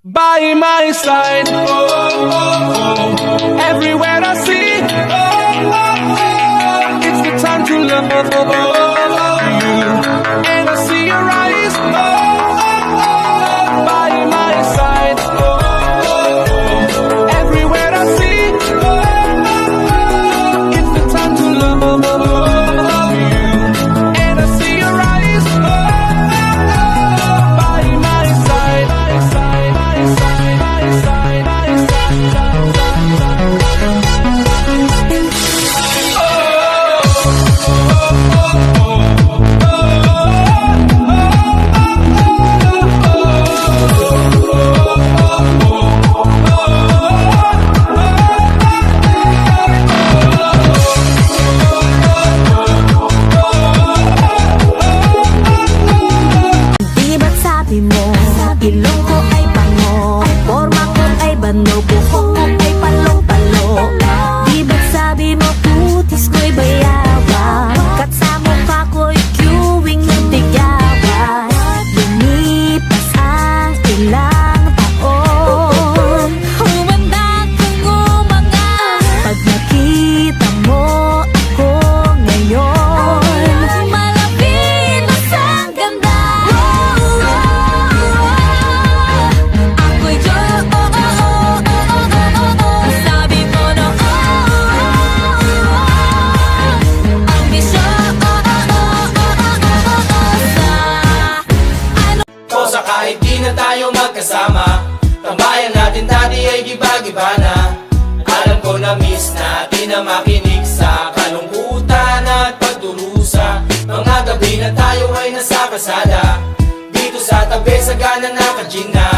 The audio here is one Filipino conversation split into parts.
By my side, oh, oh, oh. Everywhere I see, oh, oh, oh. It's the time to love you, and I see your eyes, oh, oh, oh. By my side, oh, oh, oh. Everywhere I see, oh, oh, oh. It's the time to love you, and I see your eyes, oh, oh, oh. By my side, my side. Ilong ko ay bango, forma ko ay bano, buhok ko ay palong-palo. Di ba't sabi mo putis ko'y bayawan, kat sa mukha ko'y queuing ng tigyawan. Lumipas ang ilang taon, humanda kang umanga. Pag nakita mo ako ngayon, malapit na sang ganda. Kahit di na tayo magkasama, tambayan natin dati ay giba-giba na. Alam ko na miss natin na makinig sa kalungkutan at pagdurusa. Mga gabi na tayo ay nasa kasada, dito sa tabi sa gana naka-gin na.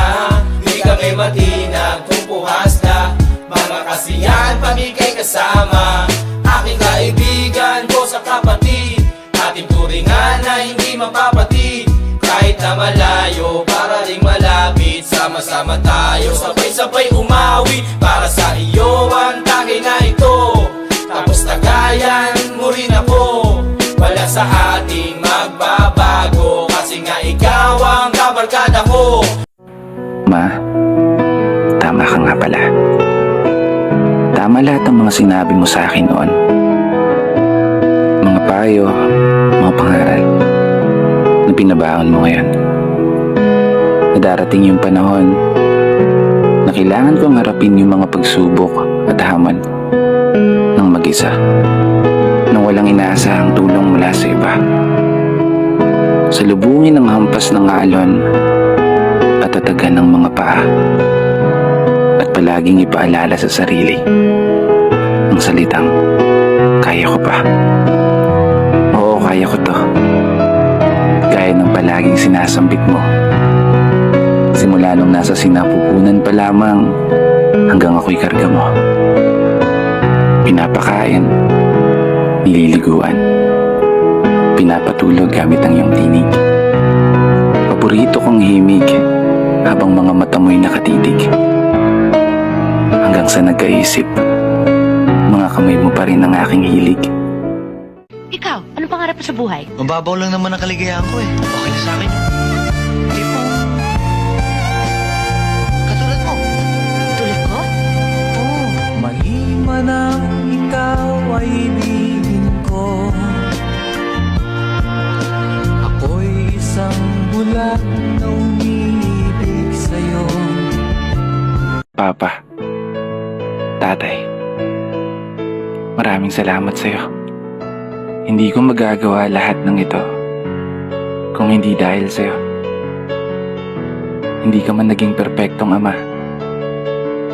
Di kami matinag kung puhasda, mga kasiyahan pamigay kasama. Aking kaibigan ko sa kapatid, ating turingan na hindi mapapatid. Kahit na malayo, para ring malapit, sama-sama tayo, sabay-sabay umawi para sa iyo ang tagay na ito. Tapos tagayan mo rin ako, wala sa ating magbabago, kasi nga ikaw ang kabarkada ko. Ma, tama ka nga pala. Tama lahat ng mga sinabi mo sa akin noon. Mga payo, mga pangaral na pinabaon mo ngayon. Nadarating yung panahon na kailangan kong harapin yung mga pagsubok at hamon ng mag-isa, nang walang inaasahang tulong mula sa iba. Salubungin ang hampas ng alon at tatagan ng mga paa, at palaging ipaalala sa sarili ang salitang, kaya ko pa. Oo, kaya ko to. Gaya ng palaging sinasambit mo, simula nung nasa sinapupunan pa lamang hanggang ako'y karga mo. Pinapakain, nililiguan, pinapatulog gamit ang iyong tinig. Paborito kong himig habang mga mata mo'y nakatitig. Hanggang sa nagkaisip, mga kamay mo pa rin ang aking hilig. Ikaw, anong pangarap mo sa buhay? Mababaw lang naman ang kaligayahan ko eh. Okay na sa akin yun. Tipong... katulad mo. Tulad ko? Oo. Maliman ang ikaw ay ibigin ko, ako'y isang bulag na umiibig sa'yo. Papa, Tatay, maraming salamat sa'yo. Hindi ko magagawa lahat ng ito kung hindi dahil sa'yo. Hindi ka man naging perpektong ama,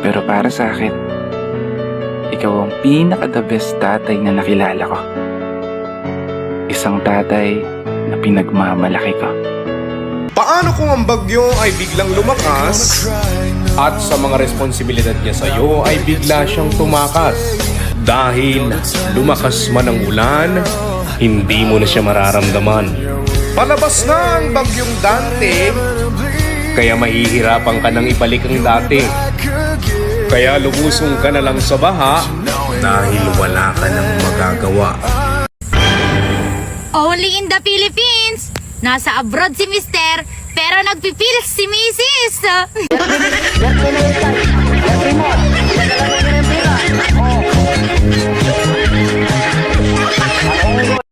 pero para sa akin, ikaw ang pinaka-the best tatay na nakilala ko. Isang tatay na pinagmamalaki ko. Paano kung ang bagyo ay biglang lumakas at sa mga responsibilidad niya sa iyo ay bigla siyang tumakas? Dahil lumakas man ang ulan, hindi mo na siya mararamdaman. Palabas na ang bagyong Dante, kaya mahihirapan ka nang ibalik ang dati. Kaya lumusong ka na lang sa baha dahil wala ka nang magagawa. Only in the Philippines! Nasa abroad si Mister, pero nagpipil si Mrs. Swerte na yung tayo